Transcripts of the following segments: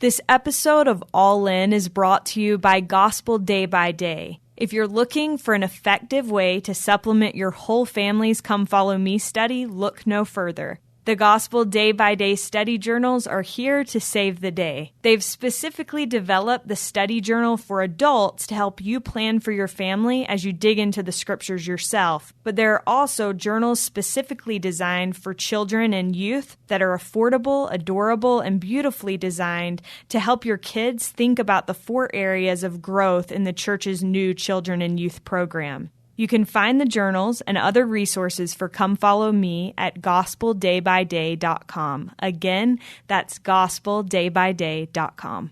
This episode of All In is brought to you by Gospel Day by Day. If you're looking for an effective way to supplement your whole family's Come Follow Me study, look no further. The Gospel Day by Day study journals are here to save the day. They've specifically developed the study journal for adults to help you plan for your family as you dig into the scriptures yourself. But there are also journals specifically designed for children and youth that are affordable, adorable, and beautifully designed to help your kids think about the 4 areas of growth in the church's new children and youth program. You can find the journals and other resources for Come Follow Me at gospeldaybyday.com. Again, that's gospeldaybyday.com.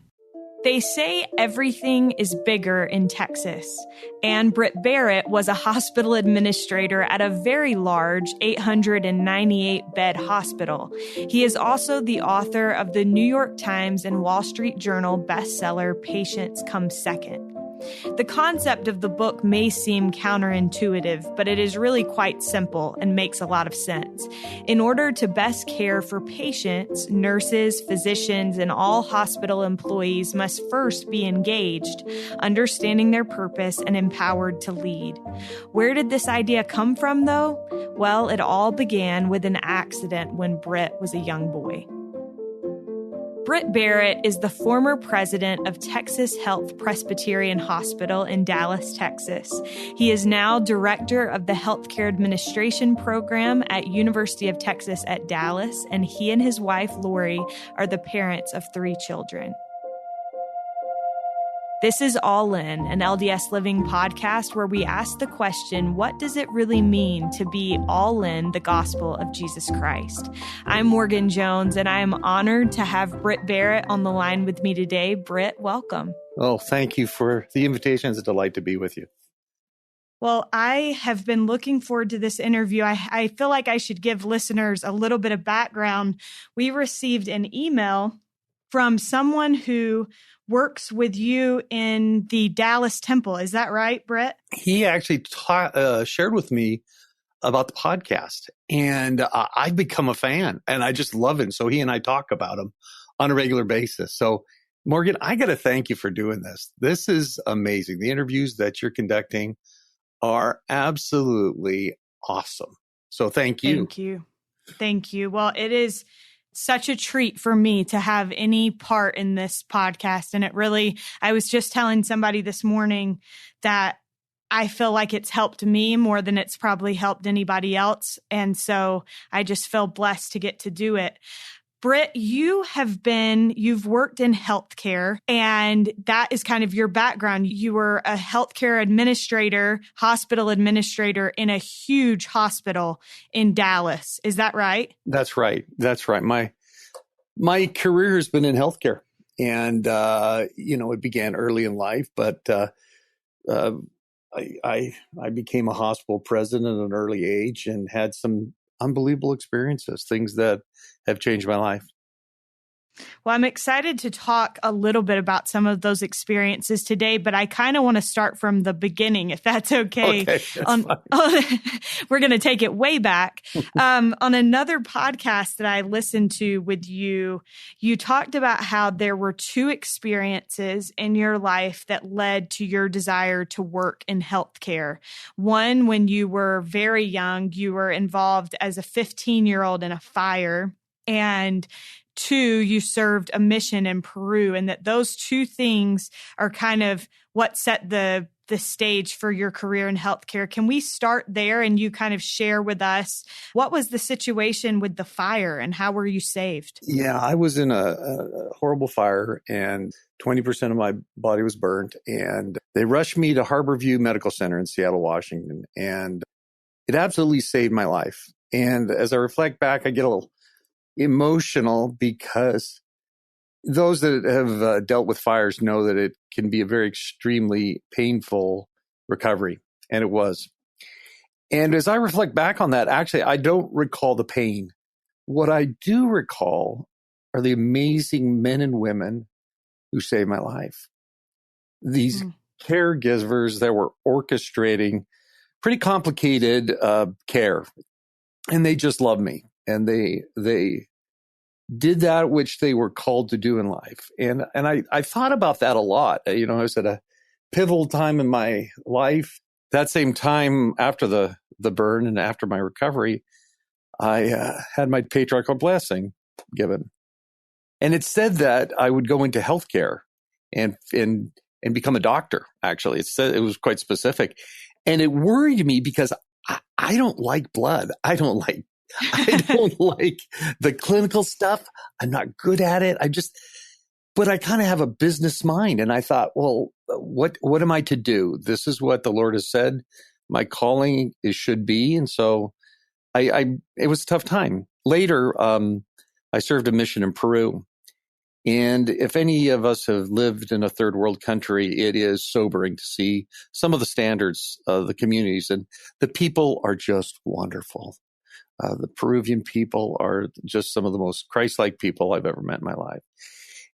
They say everything is bigger in Texas, and Britt Berrett was a hospital administrator at a very large 898-bed hospital. He is also the author of the New York Times and Wall Street Journal bestseller, Patients Come Second. The concept of the book may seem counterintuitive, but it is really quite simple and makes a lot of sense. In order to best care for patients, nurses, physicians, and all hospital employees must first be engaged, understanding their purpose, and empowered to lead. Where did this idea come from, though? Well, it all began with an accident when Britt was a young boy. Britt Berrett is the former president of Texas Health Presbyterian Hospital in Dallas, Texas. He is now director of the Healthcare Administration Program at University of Texas at Dallas, and he and his wife, Lori, are the parents of 3 children. This is All In, an LDS Living podcast where we ask the question, what does it really mean to be all in the gospel of Jesus Christ? I'm Morgan Jones, and I am honored to have Britt Berrett on the line with me today. Britt, welcome. Oh, thank you for the invitation. It's a delight to be with you. Well, I have been looking forward to this interview. I feel like I should give listeners a little bit of background. We received an email from someone who works with you in the Dallas temple. Is that right, Britt? He actually shared with me about the podcast, and I've become a fan, and I just love him. So he and I talk about him on a regular basis. So, Morgan, I got to thank you for doing this. This is amazing. The interviews that you're conducting are absolutely awesome. So thank you. Thank you. Thank you. Well, it is such a treat for me to have any part in this podcast. And I was just telling somebody this morning that I feel like it's helped me more than it's probably helped anybody else. And so I just feel blessed to get to do it. Britt, you've worked in healthcare, and that is kind of your background. You were a healthcare administrator, hospital administrator in a huge hospital in Dallas. Is that right? That's right. That's right. My career has been in healthcare, and it began early in life, but I became a hospital president at an early age and had some unbelievable experiences, things that have changed my life. Well, I'm excited to talk a little bit about some of those experiences today, but I kind of want to start from the beginning, if that's okay. That's fine. We're going to take it way back. On another podcast that I listened to with you, you talked about how there were 2 experiences in your life that led to your desire to work in healthcare. One, when you were very young, you were involved as a 15-year-old in a fire, and 2, you served a mission in Peru, and that those 2 things are kind of what set the stage for your career in healthcare. Can we start there and you kind of share with us what was the situation with the fire and how were you saved? Yeah, I was in a horrible fire, and 20% of my body was burnt, and they rushed me to Harborview Medical Center in Seattle, Washington, and it absolutely saved my life. And as I reflect back, I get a little emotional because those that have dealt with fires know that it can be a very extremely painful recovery, and it was. And as I reflect back on that, actually, I don't recall the pain. What I do recall are the amazing men and women who saved my life. These caregivers that were orchestrating pretty complicated care, and they just loved me. And they did that which they were called to do in life. And I thought about that a lot. I was at a pivotal time in my life. That same time after the burn and after my recovery, I had my patriarchal blessing given. And it said that I would go into healthcare and become a doctor, actually. It was quite specific. And it worried me because I don't like blood. I don't like the clinical stuff. I'm not good at it. But I kind of have a business mind. And I thought, well, what am I to do? This is what the Lord has said my calling should be. And so it was a tough time. Later, I served a mission in Peru. And if any of us have lived in a third world country, it is sobering to see some of the standards of the communities. And the people are just wonderful. The Peruvian people are just some of the most Christ-like people I've ever met in my life.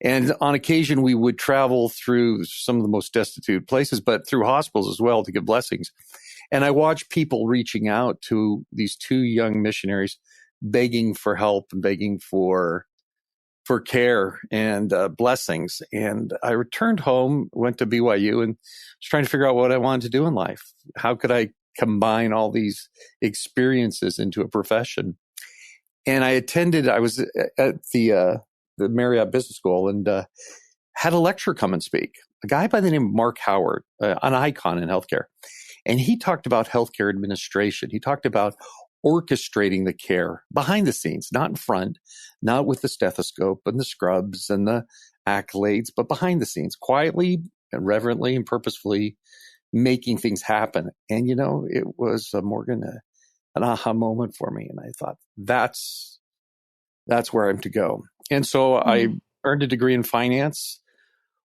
And on occasion, we would travel through some of the most destitute places, but through hospitals as well to give blessings. And I watched people reaching out to these two young missionaries, begging for help and begging for care and blessings. And I returned home, went to BYU, and was trying to figure out what I wanted to do in life. How could I combine all these experiences into a profession? And I was at the Marriott Business School and had a lecturer come and speak, a guy by the name of Mark Howard, an icon in healthcare. And he talked about healthcare administration. He talked about orchestrating the care behind the scenes, not in front, not with the stethoscope and the scrubs and the accolades, but behind the scenes, quietly and reverently and purposefully making things happen. And, it was an aha moment for me. And I thought, that's where I'm to go. And so I earned a degree in finance,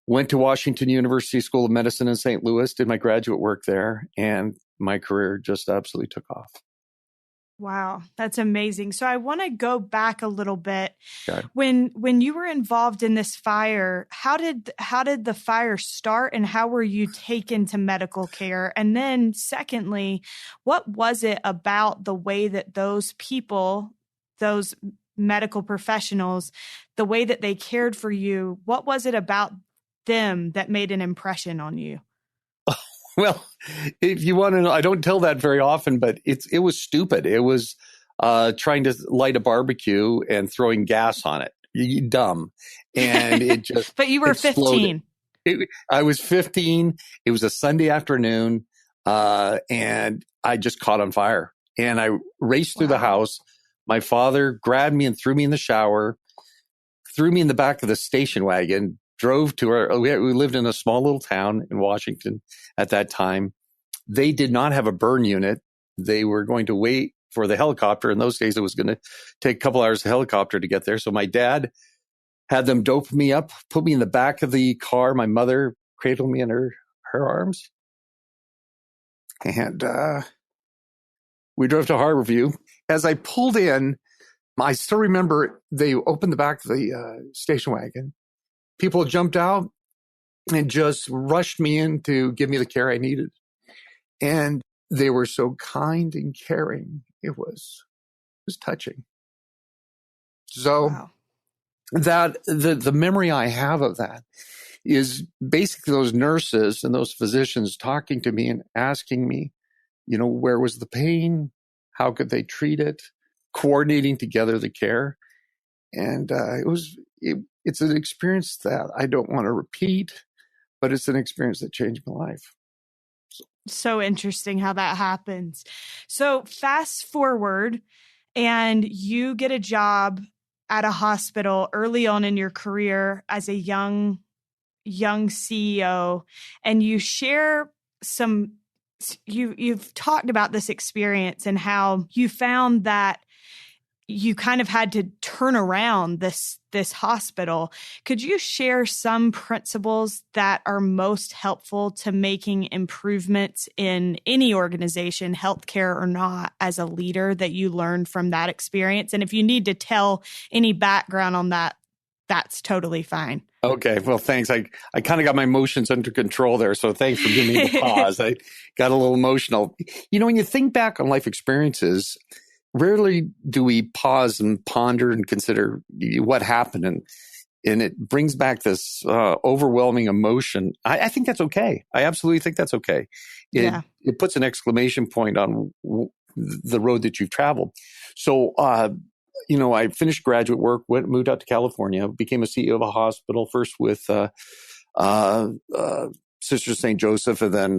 went to Washington University School of Medicine in St. Louis, did my graduate work there, and my career just absolutely took off. Wow, that's amazing. So I want to go back a little bit. Okay. When you were involved in this fire, how did the fire start, and how were you taken to medical care? And then secondly, what was it about the way that those people, those medical professionals, the way that they cared for you, what was it about them that made an impression on you? Well, if you want to know, I don't tell that very often, but it was stupid. It was trying to light a barbecue and throwing gas on it. Dumb. And it just But you were exploded. 15. I was 15. It was a Sunday afternoon, and I just caught on fire. And I raced through the house. My father grabbed me and threw me in the shower, threw me in the back of the station wagon, drove to we lived in a small little town in Washington at that time. They did not have a burn unit. They were going to wait for the helicopter. In those days, it was going to take a couple hours of helicopter to get there. So my dad had them dope me up, put me in the back of the car. My mother cradled me in her arms. And we drove to Harborview. As I pulled in, I still remember they opened the back of the station wagon. People jumped out and just rushed me in to give me the care I needed. And they were so kind and caring. It was touching. So that the memory I have of that is basically those nurses and those physicians talking to me and asking me, where was the pain? How could they treat it? Coordinating together the care. And it's an experience that I don't want to repeat, but it's an experience that changed my life. So interesting how that happens. So fast forward and you get a job at a hospital early on in your career as a young CEO, and you share you've talked about this experience and how you found that you kind of had to turn around this hospital. Could you share some principles that are most helpful to making improvements in any organization, healthcare or not, as a leader that you learned from that experience? And if you need to tell any background on that, that's totally fine. Okay. Well, thanks. I kind of got my emotions under control there. So thanks for giving me the pause. I got a little emotional. When you think back on life experiences, rarely do we pause and ponder and consider what happened. And it brings back this overwhelming emotion. I think that's okay. I absolutely think that's okay. It puts an exclamation point on the road that you've traveled. So, I finished graduate work, moved out to California, became a CEO of a hospital, first with Sister St. Joseph, and then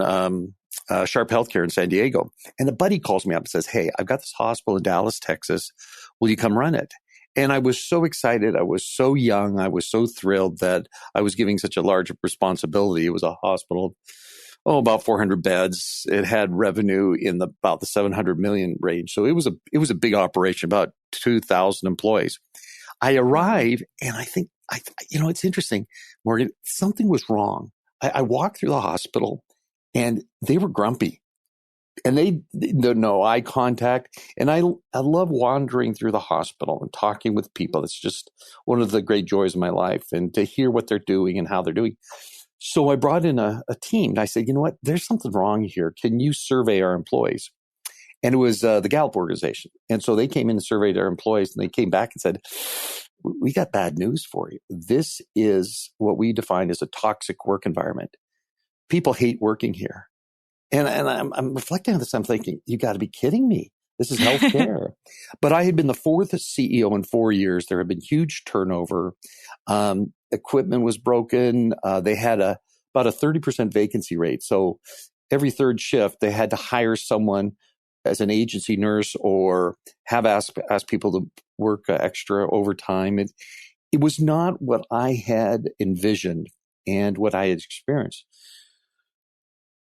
Sharp Healthcare in San Diego. And a buddy calls me up and says, "Hey, I've got this hospital in Dallas, Texas. Will you come run it?" And I was so excited. I was so young. I was so thrilled that I was giving such a large responsibility. It was a hospital, about 400 beds. It had revenue in about the 700 million range. So it was a big operation, about 2,000 employees. I arrive and I think, it's interesting, Morgan, something was wrong. I walked through the hospital and they were grumpy. And they no eye contact. And I love wandering through the hospital and talking with people. It's just one of the great joys of my life, and to hear what they're doing and how they're doing. So I brought in a team. And I said, you know what? There's something wrong here. Can you survey our employees? And it was the Gallup organization. And so they came in and surveyed our employees, and they came back and said, we got bad news for you. This is what we define as a toxic work environment. People hate working here. And I'm reflecting on this. I'm thinking, you got to be kidding me. This is healthcare. But I had been the fourth CEO in 4 years. There had been huge turnover. Equipment was broken. They had about a 30% vacancy rate. So every third shift, they had to hire someone as an agency nurse or have asked people to work extra overtime. It was not what I had envisioned and what I had experienced.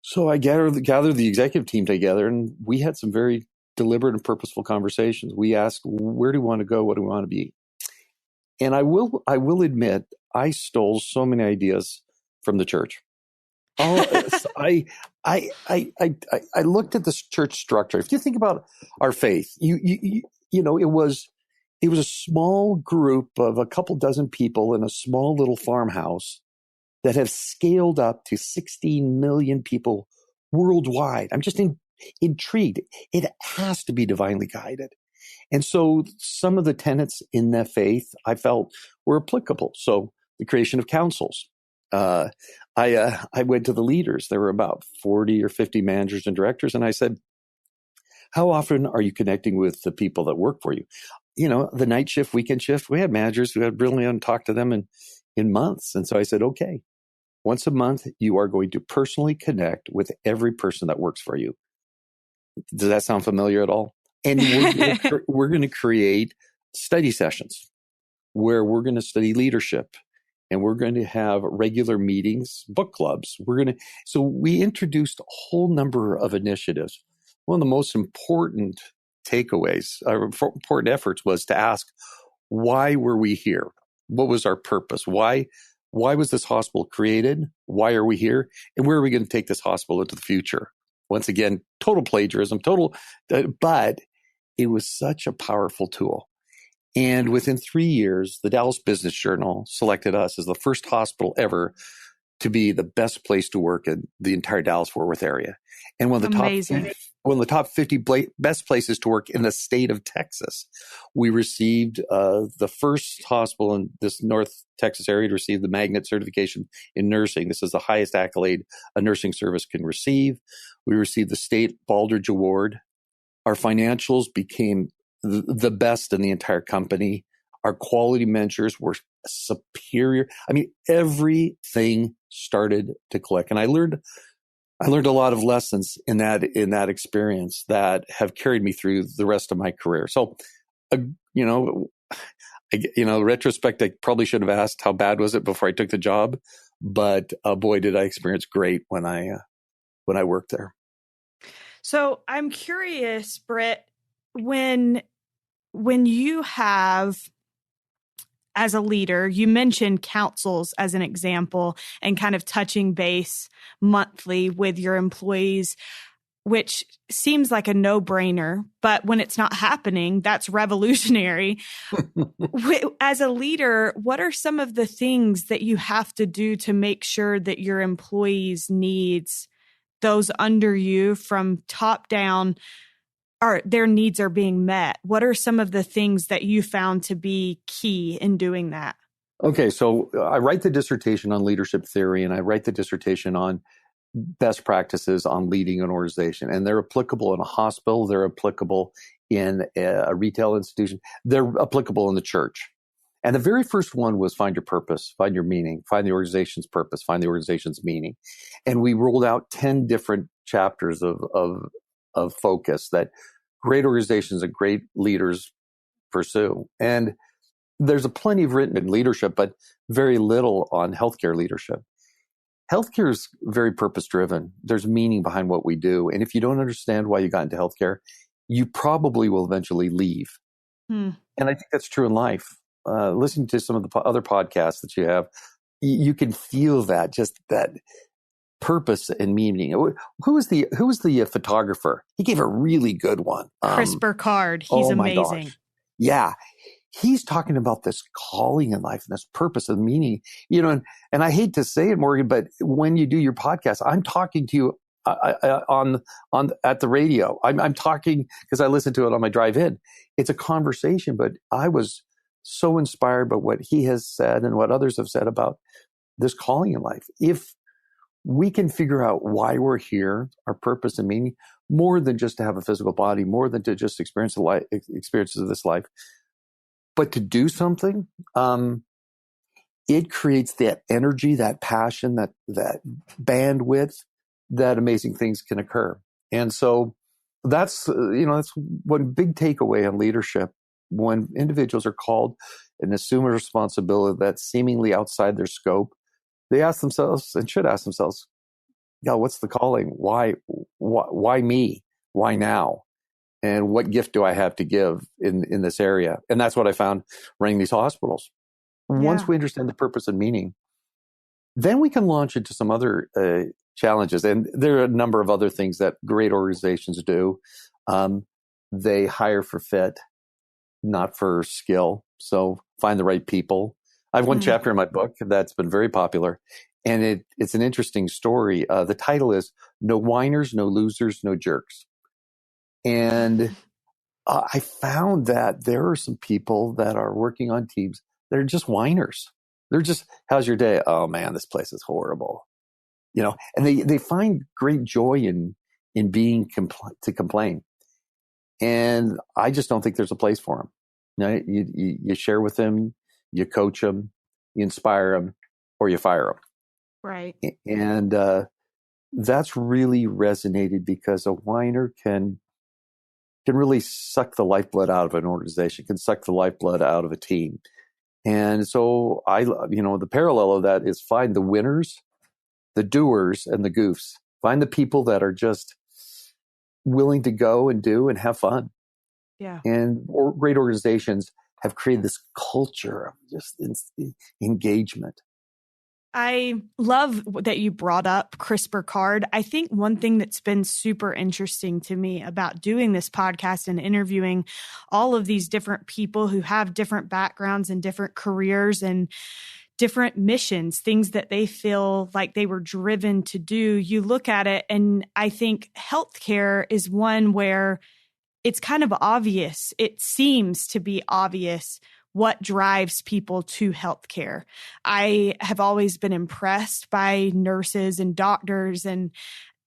So I gathered the executive team together, and we had some very deliberate and purposeful conversations. We asked, where do we want to go? What do we want to be? And I will admit, I stole so many ideas from the church. I looked at this church structure. If you think about our faith, it was a small group of a couple dozen people in a small little farmhouse that have scaled up to 16 million people worldwide. I'm just intrigued. It has to be divinely guided. And so some of the tenets in that faith I felt were applicable. So the creation of councils. I went to the leaders. There were about 40 or 50 managers and directors. And I said, how often are you connecting with the people that work for you? The night shift, weekend shift, we had managers who had really hadn't talked to them in months. And so I said, okay, once a month, you are going to personally connect with every person that works for you. Does that sound familiar at all? And we're going to create study sessions where we're going to study leadership, and we're going to have regular meetings, book clubs. So we introduced a whole number of initiatives. One of the most important takeaways, important efforts was to ask, why were we here? What was our purpose? Why was this hospital created? Why are we here? And where are we going to take this hospital into the future? Once again, total plagiarism, but it was such a powerful tool. And within 3 years, the Dallas Business Journal selected us as the first hospital ever to be the best place to work in the entire Dallas-Fort Worth area. And one of the top 50 best places to work in the state of Texas. We received the first hospital in this North Texas area to receive the magnet certification in nursing. This is the highest accolade a nursing service can receive. We received the state Baldrige Award. Our financials became the best in the entire company. Our quality measures were superior. I mean, everything started to click. And I learned a lot of lessons in that experience that have carried me through the rest of my career. So, retrospect, I probably should have asked how bad was it before I took the job, but boy, did I experience great when I worked there. So I'm curious, Britt, when you have, as a leader, you mentioned councils as an example and kind of touching base monthly with your employees, which seems like a no-brainer, but when it's not happening, that's revolutionary. As a leader, what are some of the things that you have to do to make sure that your employees' needs, those under you from top down, their needs are being met? What are some of the things that you found to be key in doing that? Okay, so I write the dissertation on leadership theory, and I write the dissertation on best practices on leading an organization. And they're applicable in a hospital, they're applicable in a retail institution, they're applicable in the church. And the very first one was find your purpose, find your meaning, find the organization's purpose, find the organization's meaning. And we rolled out 10 different chapters of focus that great organizations and great leaders pursue. And there's a plenty of written in leadership, but very little on healthcare leadership. Healthcare is very purpose driven. There's meaning behind what we do. And if you don't understand why you got into healthcare, you probably will eventually leave. And I think that's true in life. Listening to some of the other podcasts that you have, you can feel that, just that purpose and meaning. Who was the photographer? He gave a really good one. Chris Burkard. He's amazing. Gosh. Yeah. He's talking about this calling in life and this purpose and meaning, and I hate to say it, Morgan, but when you do your podcast, I'm talking to you at the radio. I'm talking because I listen to it on my drive in. It's a conversation, but I was so inspired by what he has said and what others have said about this calling in life. If we can figure out why we're here, our purpose and meaning, more than just to have a physical body, more than to just experience the experiences of this life, but to do something, it creates that energy, that passion, that bandwidth, that amazing things can occur. And so that's one big takeaway on leadership. When individuals are called and assume a responsibility that's seemingly outside their scope, they ask themselves and should ask themselves, what's the calling? Why me? Why now? And what gift do I have to give in this area? And that's what I found running these hospitals. Yeah. Once we understand the purpose and meaning, then we can launch into some other challenges. And there are a number of other things that great organizations do. They hire for fit, not for skill. So find the right people. I have one chapter in my book that's been very popular. And it's an interesting story. The title is No Whiners, No Losers, No Jerks. And I found that there are some people that are working on teams that are just whiners. They're just, how's your day? Oh man, this place is horrible. And they find great joy in being to complain. And I just don't think there's a place for them. You share with them, you coach them, you inspire them, or you fire them. Right. And that's really resonated because a whiner can really suck the lifeblood out of an organization, can suck the lifeblood out of a team. And so the parallel of that is find the winners, the doers, and the goofs. Find the people that are just willing to go and do and have fun. Yeah. And great organizations have created this culture of just engagement. I love that you brought up Chris Burkard. I think one thing that's been super interesting to me about doing this podcast and interviewing all of these different people who have different backgrounds and different careers and different missions, things that they feel like they were driven to do, you look at it, and I think healthcare is one where it's kind of obvious. It seems to be obvious what drives people to healthcare. I have always been impressed by nurses and doctors and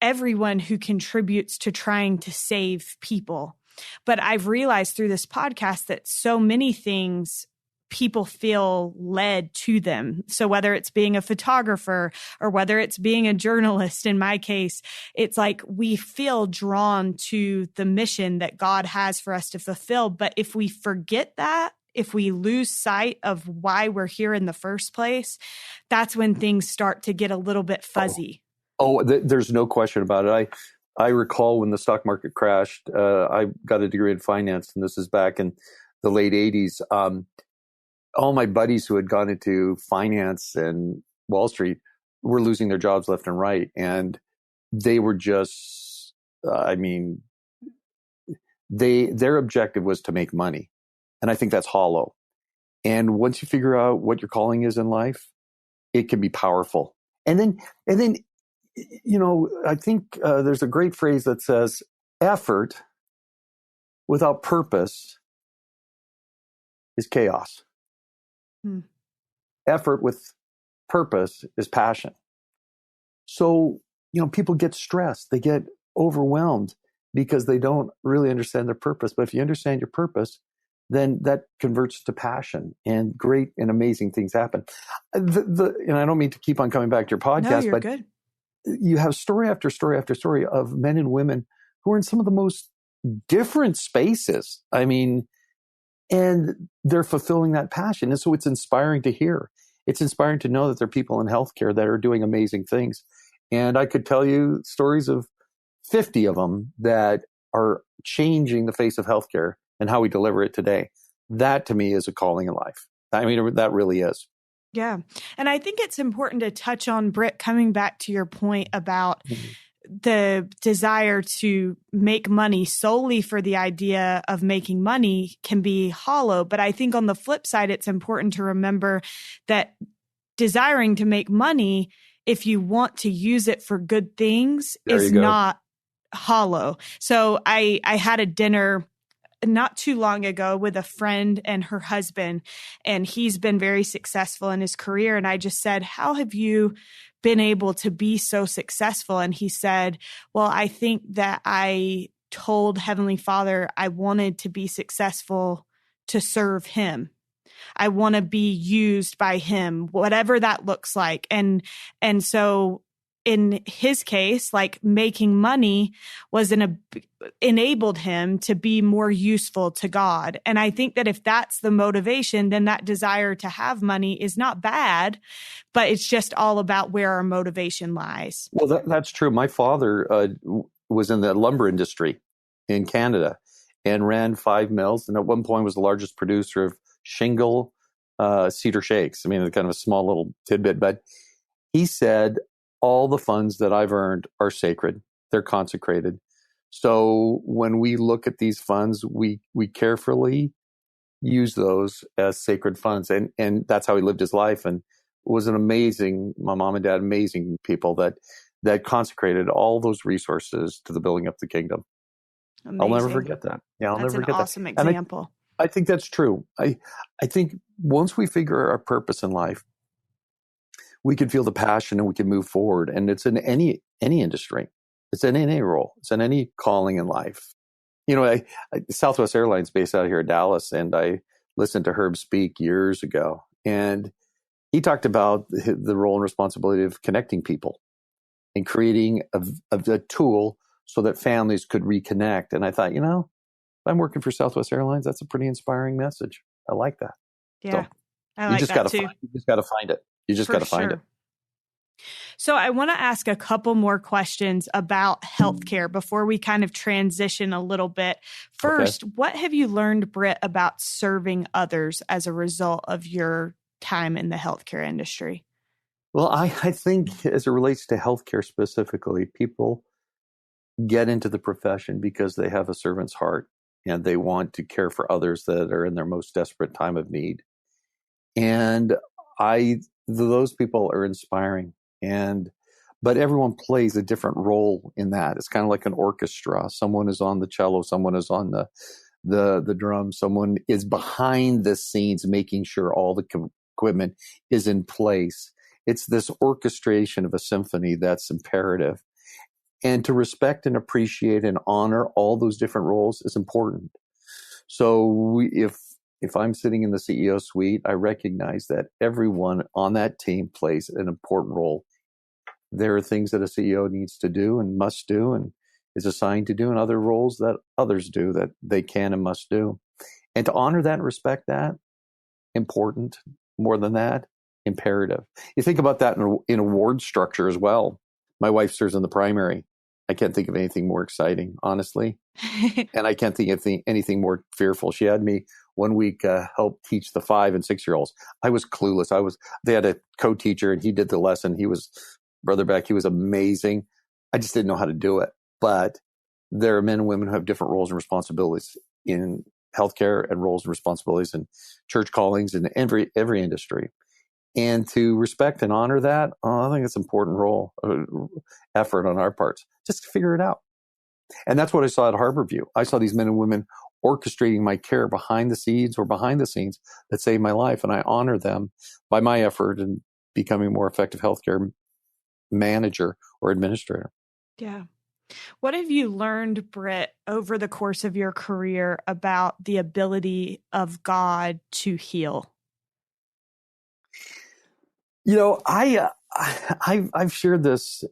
everyone who contributes to trying to save people. But I've realized through this podcast that so many things people feel led to them. So whether it's being a photographer or whether it's being a journalist, in my case, it's like we feel drawn to the mission that God has for us to fulfill. But if we forget that, if we lose sight of why we're here in the first place, that's when things start to get a little bit fuzzy. There's no question about it. I recall when the stock market crashed, I got a degree in finance, and this is back in the late 80s. All my buddies who had gone into finance and Wall Street were losing their jobs left and right. And they were just, their objective was to make money. And I think that's hollow. And once you figure out what your calling is in life, it can be powerful. And then, I think there's a great phrase that says effort without purpose is chaos. Effort with purpose is passion. So, people get stressed. They get overwhelmed because they don't really understand their purpose. But if you understand your purpose, then that converts to passion, and great and amazing things happen. And I don't mean to keep on coming back to your podcast, no, you're but good. You have story after story after story of men and women who are in some of the most different spaces. I mean, and they're fulfilling that passion. And so it's inspiring to hear. It's inspiring to know that there are people in healthcare that are doing amazing things. And I could tell you stories of 50 of them that are changing the face of healthcare and how we deliver it today. That to me is a calling in life. I mean, that really is. Yeah. And I think it's important to touch on, Britt, coming back to your point about the desire to make money solely for the idea of making money can be hollow. But I think on the flip side, it's important to remember that desiring to make money, if you want to use it for good things, is not hollow. So I had a dinner not too long ago with a friend and her husband, and he's been very successful in his career. And I just said, how have you been able to be so successful? And he said, well, I think that I told Heavenly Father I wanted to be successful to serve him. I want to be used by him, whatever that looks like. And so in his case, like making money was enabled him to be more useful to God. And I think that if that's the motivation, then that desire to have money is not bad, but it's just all about where our motivation lies. Well, that's true. My father was in the lumber industry in Canada and ran 5 mills, and at one point was the largest producer of shingle cedar shakes. I mean, kind of a small little tidbit, but he said, all the funds that I've earned are sacred. They're consecrated. So when we look at these funds, we carefully use those as sacred funds. And that's how he lived his life. And was my mom and dad, amazing people that consecrated all those resources to the building up the kingdom. Amazing. I'll never forget that. Yeah, I'll never forget that. That's an awesome example. I think that's true. I think once we figure our purpose in life, we can feel the passion and we can move forward. And it's in any industry. It's in any role. It's in any calling in life. Southwest Airlines based out of here in Dallas, and I listened to Herb speak years ago. And he talked about the role and responsibility of connecting people and creating a tool so that families could reconnect. And I thought, if I'm working for Southwest Airlines, that's a pretty inspiring message. I like that. Yeah, so I like that too. You just got to find it. You just got to find it. So I want to ask a couple more questions about healthcare before we kind of transition a little bit. First, What have you learned, Britt, about serving others as a result of your time in the healthcare industry? Well, I think as it relates to healthcare specifically, people get into the profession because they have a servant's heart and they want to care for others that are in their most desperate time of need. And those people are inspiring, but everyone plays a different role in that. It's kind of like an orchestra. Someone is on the cello, someone is on the drums, someone is behind the scenes making sure all the equipment is in place. It's this orchestration of a symphony that's imperative. And to respect and appreciate and honor all those different roles is important. So if I'm sitting in the CEO suite, I recognize that everyone on that team plays an important role. There are things that a CEO needs to do and must do and is assigned to do, and other roles that others do that they can and must do. And to honor that and respect that, important. More than that, imperative. You think about that in award structure as well. My wife serves in the primary. I can't think of anything more exciting, honestly. And I can't think of anything more fearful. She had me one week help teach the 5 and 6-year-olds. I was clueless. They had a co-teacher and he did the lesson. Brother Beck, he was amazing. I just didn't know how to do it. But there are men and women who have different roles and responsibilities in healthcare and roles and responsibilities in church callings in every industry. And to respect and honor that, I think it's an important effort on our parts, just to figure it out. And that's what I saw at Harborview. I saw these men and women orchestrating my care behind the scenes that saved my life. And I honor them by my effort in becoming a more effective healthcare manager or administrator. Yeah. What have you learned, Britt, over the course of your career about the ability of God to heal? I've shared this.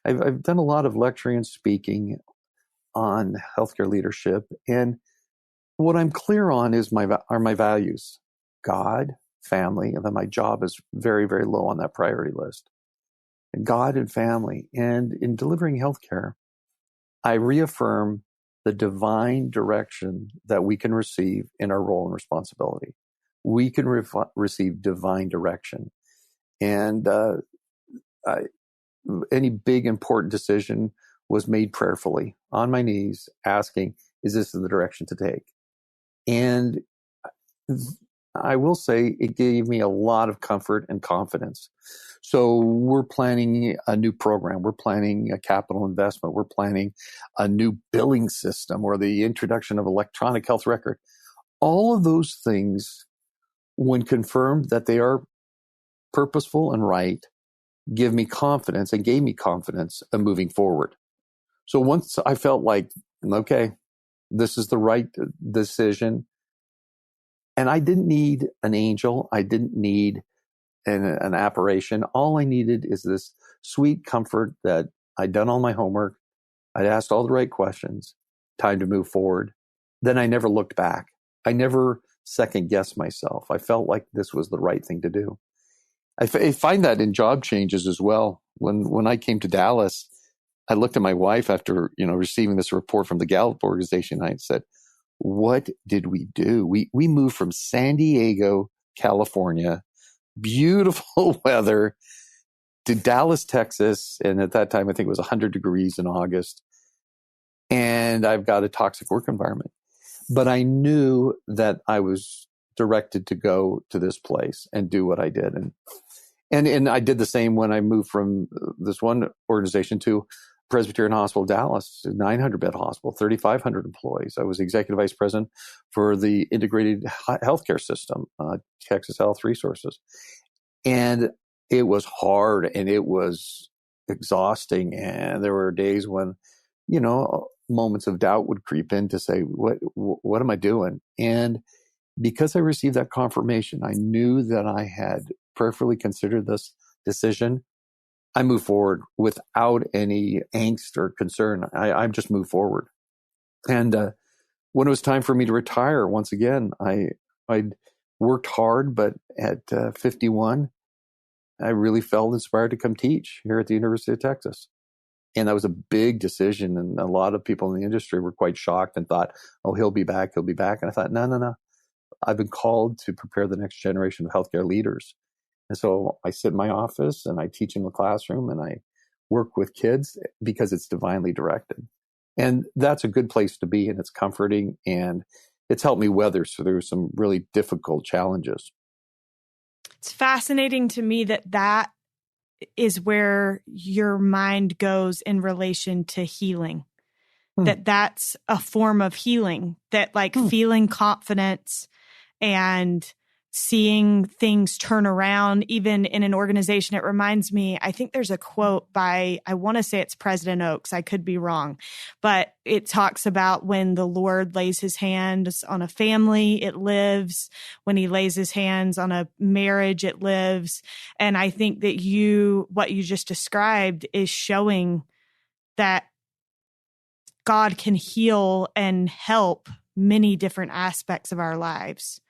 I've done a lot of lecturing and speaking on healthcare leadership, and what I'm clear on are my values: God, family, and then my job is very, very low on that priority list. God and family, and in delivering healthcare, I reaffirm the divine direction that we can receive in our role and responsibility. We can receive divine direction. And any big, important decision was made prayerfully on my knees, asking, is this the direction to take? And I will say it gave me a lot of comfort and confidence. So we're planning a new program. We're planning a capital investment. We're planning a new billing system or the introduction of electronic health record. All of those things, when confirmed that they are purposeful and right, give me confidence and gave me confidence in moving forward. So once I felt like, okay, this is the right decision, and I didn't need an angel, I didn't need an apparition. All I needed is this sweet comfort that I'd done all my homework, I'd asked all the right questions, time to move forward. Then I never looked back. I never second guessed myself. I felt like this was the right thing to do. I find that in job changes as well. When I came to Dallas, I looked at my wife after receiving this report from the Gallup organization. I said, "What did we do? We moved from San Diego, California, beautiful weather, to Dallas, Texas, and at that time I think it was 100 degrees in August. And I've got a toxic work environment, but I knew that I was directed to go to this place and do what I did." And I did the same when I moved from this one organization to Presbyterian Hospital Dallas, 900-bed hospital, 3,500 employees. I was executive vice president for the integrated healthcare system, Texas Health Resources. And it was hard and it was exhausting. And there were days when, moments of doubt would creep in to say, what am I doing? And because I received that confirmation, I knew that I had prayerfully considered this decision. I moved forward without any angst or concern. I just moved forward. And when it was time for me to retire, once again, I'd worked hard, but at 51, I really felt inspired to come teach here at the University of Texas. And that was a big decision. And a lot of people in the industry were quite shocked and thought, oh, he'll be back. And I thought, no. I've been called to prepare the next generation of healthcare leaders. And so I sit in my office and I teach in the classroom and I work with kids because it's divinely directed. And that's a good place to be, and it's comforting, and it's helped me weather through some really difficult challenges. It's fascinating to me that is where your mind goes in relation to healing. That's a form of healing, that feeling confidence and seeing things turn around, even in an organization. It reminds me, I think there's a quote by, I want to say it's President Oaks. I could be wrong, but it talks about when the Lord lays his hands on a family, it lives. When he lays his hands on a marriage, it lives. And I think that what you just described is showing that God can heal and help many different aspects of our lives.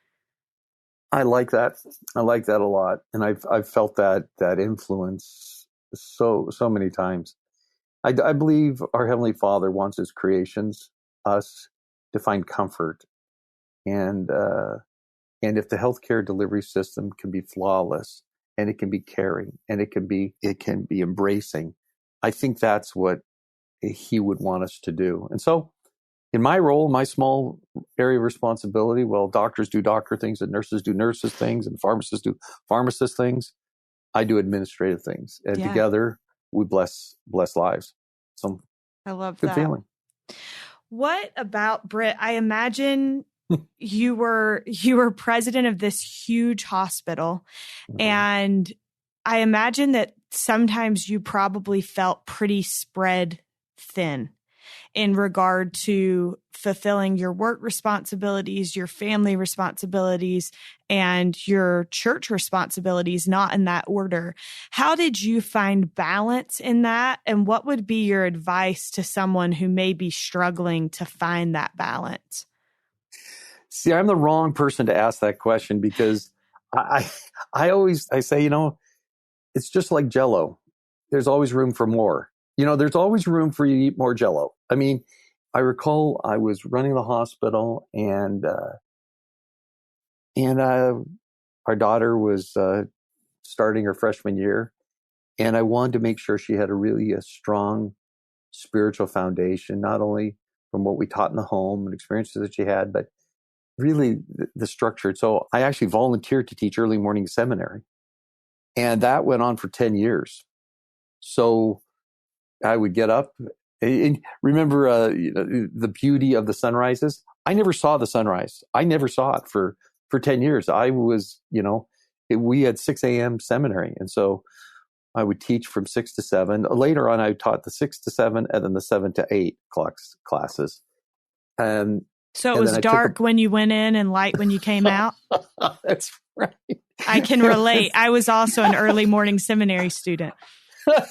I like that. I like that a lot. And I've felt that influence so many times. I believe our Heavenly Father wants his creations, us, to find comfort. And if the healthcare delivery system can be flawless, and it can be caring, and it can be embracing, I think that's what he would want us to do. And so in my role, my small area of responsibility, well, doctors do doctor things and nurses do nurses things and pharmacists do pharmacist things. I do administrative things. And together we bless lives. So I love good that. feeling. What about Britt? I imagine you were president of this huge hospital, and I imagine that sometimes you probably felt pretty spread thin in regard to fulfilling your work responsibilities, your family responsibilities, and your church responsibilities, not in that order. How did you find balance in that? And what would be your advice to someone who may be struggling to find that balance? See, I'm the wrong person to ask that question because I say, it's just like Jello. There's always room for more. There's always room for you to eat more Jello. I mean, I recall I was running the hospital and our daughter was starting her freshman year, and I wanted to make sure she had a strong spiritual foundation, not only from what we taught in the home and experiences that she had, but really the structure. So I actually volunteered to teach early morning seminary, and that went on for 10 years. So I would get up and remember the beauty of the sunrises. I never saw the sunrise. I never saw it for 10 years. I was, we had 6 a.m. seminary. And so I would teach from 6 to 7. Later on, I taught the 6 to 7 and then the 7 to 8 classes. So it was dark when you went in and light when you came out? That's right. I can relate. I was also an early morning seminary student.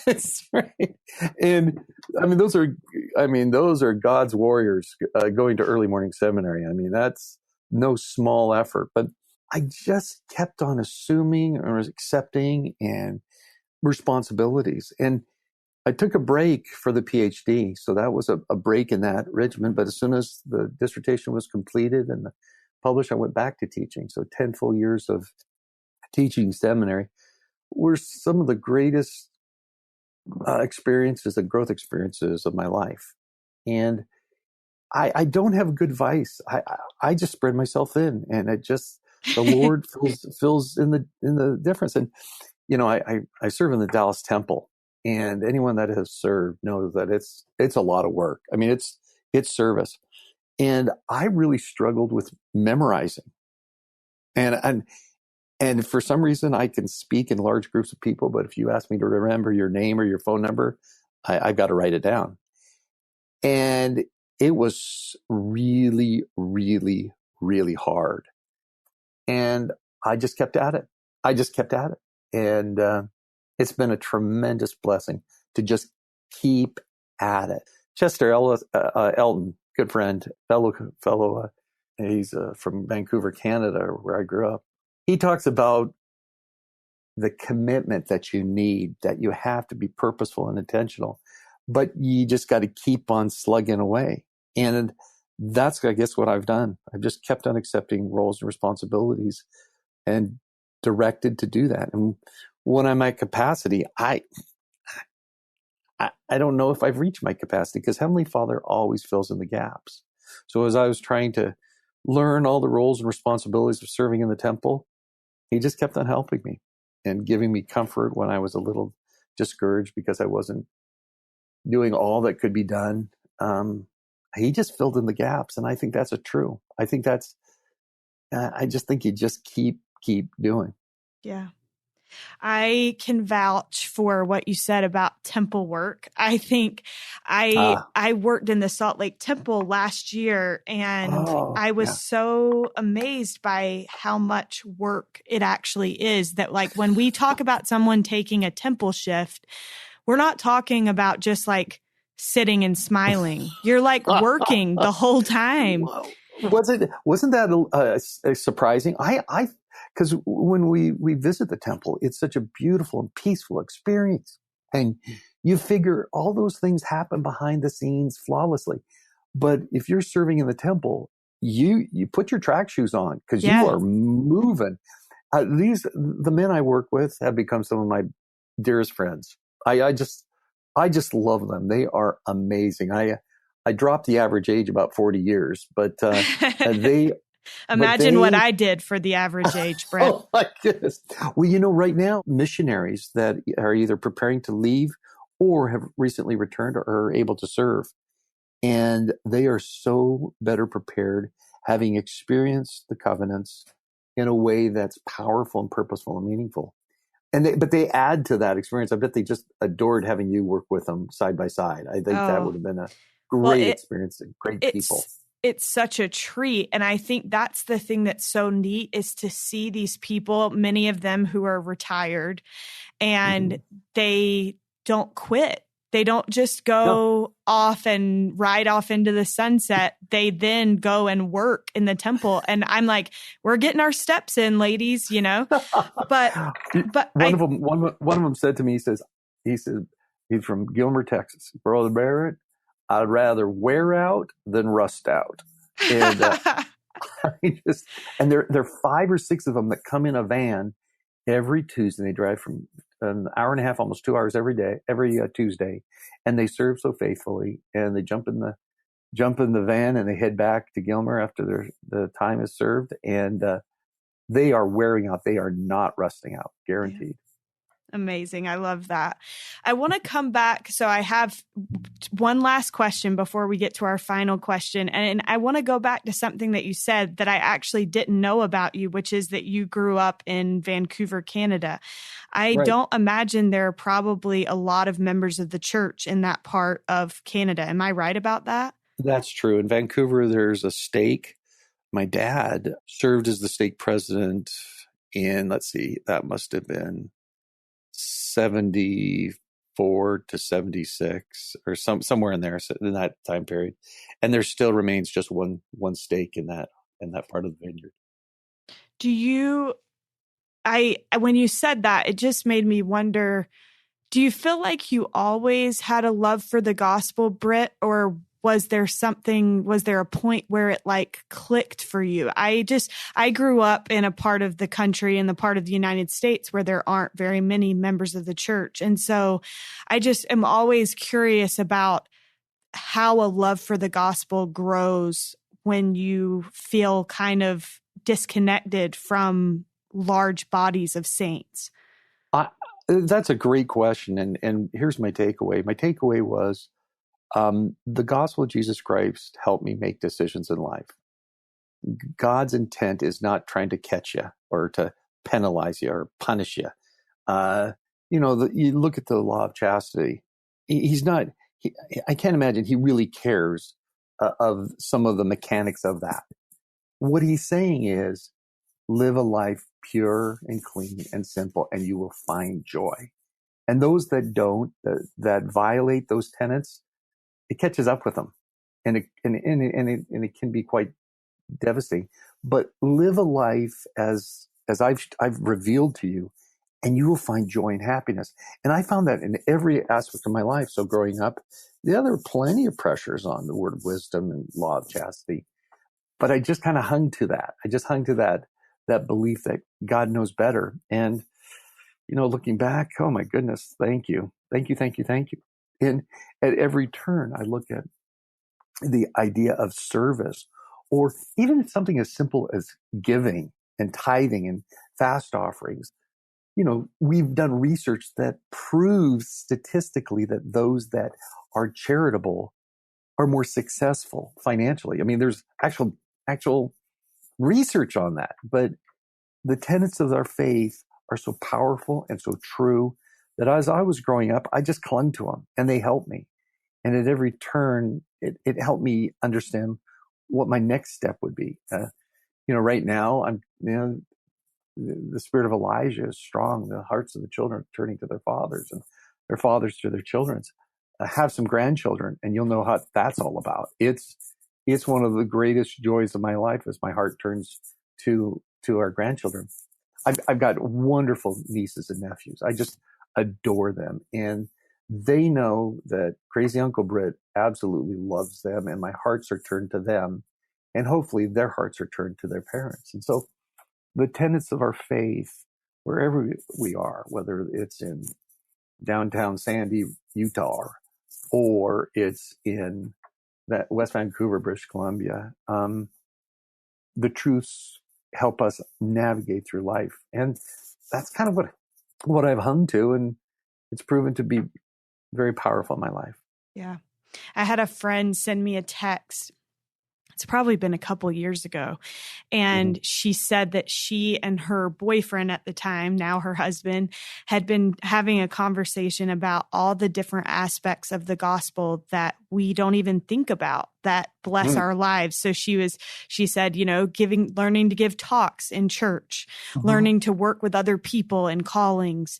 That's right. And those are God's warriors going to early morning seminary. I mean, that's no small effort, but I just kept on assuming or accepting and responsibilities. And I took a break for the PhD. So that was a break in that regimen. But as soon as the dissertation was completed and published, I went back to teaching. So 10 full years of teaching seminary were some of the greatest experiences and growth experiences of my life. And I don't have good advice. I just spread myself thin, and the Lord fills in the difference. And I serve in the Dallas Temple, and anyone that has served knows that it's a lot of work. I mean, it's service, and I really struggled with memorizing, and for some reason, I can speak in large groups of people, but if you ask me to remember your name or your phone number, I've got to write it down. And it was really, really, really hard. And I just kept at it. And it's been a tremendous blessing to just keep at it. Chester Elton, good friend, fellow, he's from Vancouver, Canada, where I grew up. He talks about the commitment that you need, that you have to be purposeful and intentional, but you just got to keep on slugging away. And that's, I guess, what I've done. I've just kept on accepting roles and responsibilities and directed to do that. And when I'm at capacity, I don't know if I've reached my capacity, because Heavenly Father always fills in the gaps. So as I was trying to learn all the roles and responsibilities of serving in the temple, He just kept on helping me and giving me comfort when I was a little discouraged because I wasn't doing all that could be done. He just filled in the gaps. And I think that's true. I think I just think you just keep doing. Yeah. I can vouch for what you said about temple work. I think I worked in the Salt Lake Temple last year, and I was so amazed by how much work it actually is. That, like, when we talk about someone taking a temple shift, we're not talking about just like sitting and smiling. You're like working the whole time. Wasn't that surprising? Because when we visit the temple, it's such a beautiful and peaceful experience. And you figure all those things happen behind the scenes flawlessly. But if you're serving in the temple, you put your track shoes on, because you are moving. The men I work with have become some of my dearest friends. I just love them. They are amazing. I dropped the average age about 40 years, but they... Imagine what I did for the average age, Brett. Oh my goodness. Well, right now, missionaries that are either preparing to leave or have recently returned are able to serve. And they are so better prepared, having experienced the covenants in a way that's powerful and purposeful and meaningful. But they add to that experience. I bet they just adored having you work with them side by side. I think that would have been a great experience and great people. It's such a treat. And I think that's the thing that's so neat is to see these people, many of them who are retired, and they don't quit. They don't just go off and ride off into the sunset. They then go and work in the temple. And I'm like, we're getting our steps in, ladies, you know. But one of them said to me, he says he's from Gilmer, Texas. Brother Barrett, I'd rather wear out than rust out. And and there are 5 or 6 of them that come in a van every Tuesday. They drive from an hour and a half, almost 2 hours every Tuesday, and they serve so faithfully. And they jump in the van and they head back to Gilmer after the time is served. And they are wearing out. They are not rusting out, guaranteed. Yeah. Amazing. I love that. I want to come back. So I have one last question before we get to our final question. And I want to go back to something that you said that I actually didn't know about you, which is that you grew up in Vancouver, Canada. I don't imagine there are probably a lot of members of the church in that part of Canada. Am I right about that? That's true. In Vancouver, there's a stake. My dad served as the stake president in, that must have been 74 to 76 or somewhere in there, in that time period. And there still remains just one stake in that part of the vineyard. When you said that, it just made me wonder, do you feel like you always had a love for the gospel, Britt, or was there a point where it like clicked for you? I grew up in a part of the country, in the part of the United States where there aren't very many members of the church. And so I just am always curious about how a love for the gospel grows when you feel kind of disconnected from large bodies of saints. That's a great question. And here's my takeaway. My takeaway was, the gospel of Jesus Christ helped me make decisions in life. God's intent is not trying to catch you or to penalize you or punish you. You look at the law of chastity. I can't imagine he really cares of some of the mechanics of that. What he's saying is, live a life pure and clean and simple, and you will find joy. And those that don't, that violate those tenets, it catches up with them, and it can be quite devastating. But live a life as I've revealed to you, and you will find joy and happiness. And I found that in every aspect of my life. So growing up, there were plenty of pressures on the word of wisdom and law of chastity, but I just kind of hung to that. I just hung to that belief that God knows better. And looking back, oh my goodness, thank you. And at every turn, I look at the idea of service, or even something as simple as giving and tithing and fast offerings. We've done research that proves statistically that those that are charitable are more successful financially. I mean, there's actual research on that. But the tenets of our faith are so powerful and so true that as I was growing up, I just clung to them, and they helped me. And at every turn, it helped me understand what my next step would be. Right now, the spirit of Elijah is strong. The hearts of the children turning to their fathers, and their fathers to their children. Have some grandchildren, and you'll know how that's all about. It's one of the greatest joys of my life as my heart turns to our grandchildren. I've got wonderful nieces and nephews. I just adore them. And they know that Crazy Uncle Britt absolutely loves them, and my hearts are turned to them. And hopefully their hearts are turned to their parents. And so the tenets of our faith, wherever we are, whether it's in downtown Sandy, Utah, or it's in that West Vancouver, British Columbia, the truths help us navigate through life. And that's kind of what I've hung to, and it's proven to be very powerful in my life. Yeah. I had a friend send me a text. It's probably been a couple years ago. And she said that she and her boyfriend at the time, now her husband, had been having a conversation about all the different aspects of the gospel that we don't even think about that bless our lives. So she said, learning to give talks in church, learning to work with other people in callings,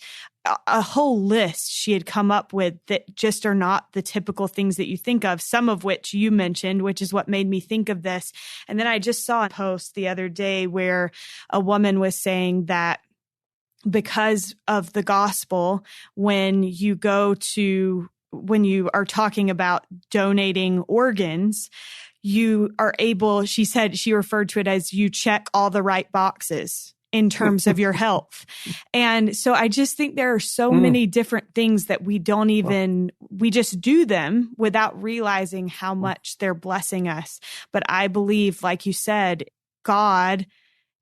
a whole list she had come up with that just are not the typical things that you think of, some of which you mentioned, which is what made me think of this. And then I just saw a post the other day where a woman was saying that because of the gospel, when you are talking about donating organs, you are able, she said, she referred to it as you check all the right boxes in terms of your health. And so I just think there are so many different things that we just do them without realizing how much they're blessing us. But I believe, like you said, God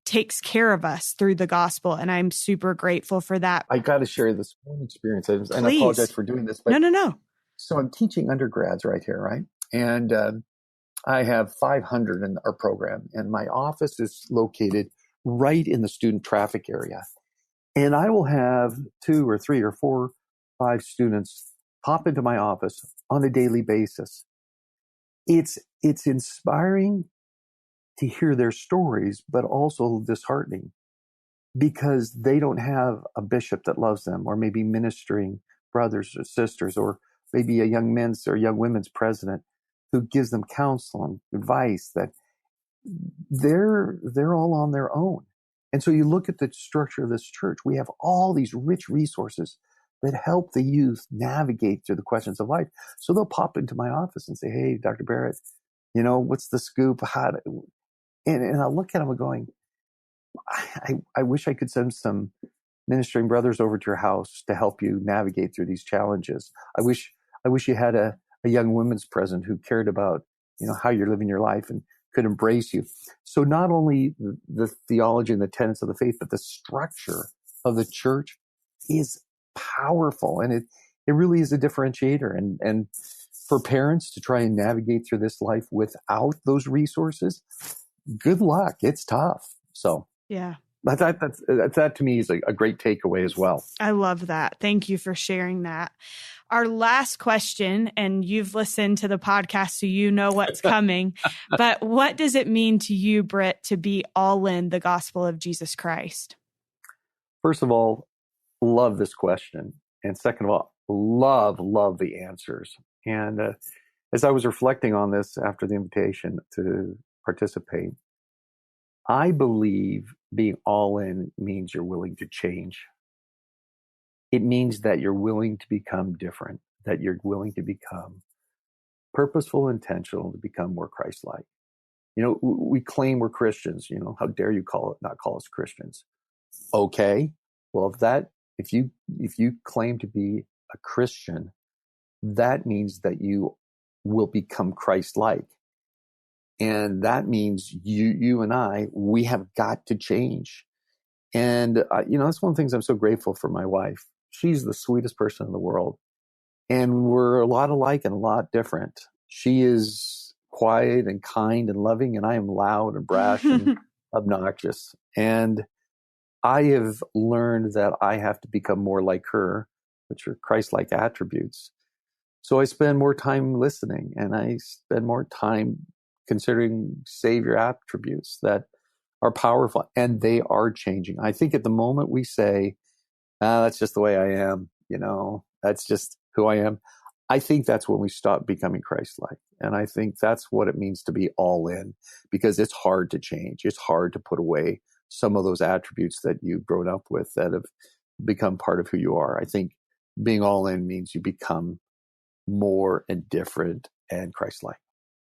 takes care of us through the gospel. And I'm super grateful for that. I got to share this one experience. And I Please. apologize for doing this. But No. So I'm teaching undergrads right here, right? And I have 500 in our program. And my office is located right in the student traffic area. And I will have 2 or 3 or 4, 5 students pop into my office on a daily basis. It's inspiring to hear their stories, but also disheartening because they don't have a bishop that loves them, or maybe ministering brothers or sisters, or maybe a young men's or young women's president who gives them counsel and advice. That they're all on their own. And so you look at the structure of this church, we have all these rich resources that help the youth navigate through the questions of life. So they'll pop into my office and say, "Hey, Dr. Berrett, what's the scoop?" And I'll look at them and going, I wish I could send some ministering brothers over to your house to help you navigate through these challenges. I wish you had a young women's president who cared about, how you're living your life and could embrace you. So not only the theology and the tenets of the faith, but the structure of the church is powerful. And it really is a differentiator. And for parents to try and navigate through this life without those resources, good luck. It's tough. So yeah, that to me is a great takeaway as well. I love that. Thank you for sharing that. Our last question, and you've listened to the podcast, so you know what's coming, but what does it mean to you, Britt, to be all in the gospel of Jesus Christ? First of all, love this question. And second of all, love the answers. And as I was reflecting on this after the invitation to participate, I believe being all in means you're willing to change. It means that you're willing to become different, that you're willing to become purposeful, intentional, to become more Christ-like. We claim we're Christians. How dare you not call us Christians? Okay. Well, if you claim to be a Christian, that means that you will become Christ-like. And that means you and we have got to change. And, that's one of the things I'm so grateful for my wife. She's the sweetest person in the world. And we're a lot alike and a lot different. She is quiet and kind and loving, and I am loud and brash and obnoxious. And I have learned that I have to become more like her, which are Christ-like attributes. So I spend more time listening, and I spend more time considering Savior attributes that are powerful, and they are changing. I think at the moment we say, that's just the way I am, that's just who I am, I think that's when we stop becoming Christ-like. And I think that's what it means to be all in, because it's hard to change. It's hard to put away some of those attributes that you've grown up with that have become part of who you are. I think being all in means you become more and different and Christ-like.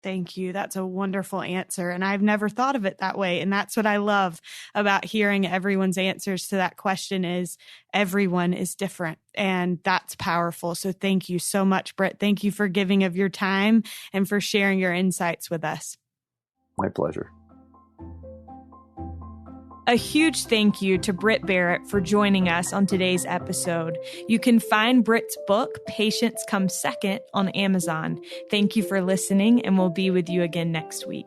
Thank you. That's a wonderful answer. And I've never thought of it that way. And that's what I love about hearing everyone's answers to that question is everyone is different. And that's powerful. So thank you so much, Britt. Thank you for giving of your time and for sharing your insights with us. My pleasure. A huge thank you to Britt Berrett for joining us on today's episode. You can find Britt's book, Patience Comes Second, on Amazon. Thank you for listening, and we'll be with you again next week.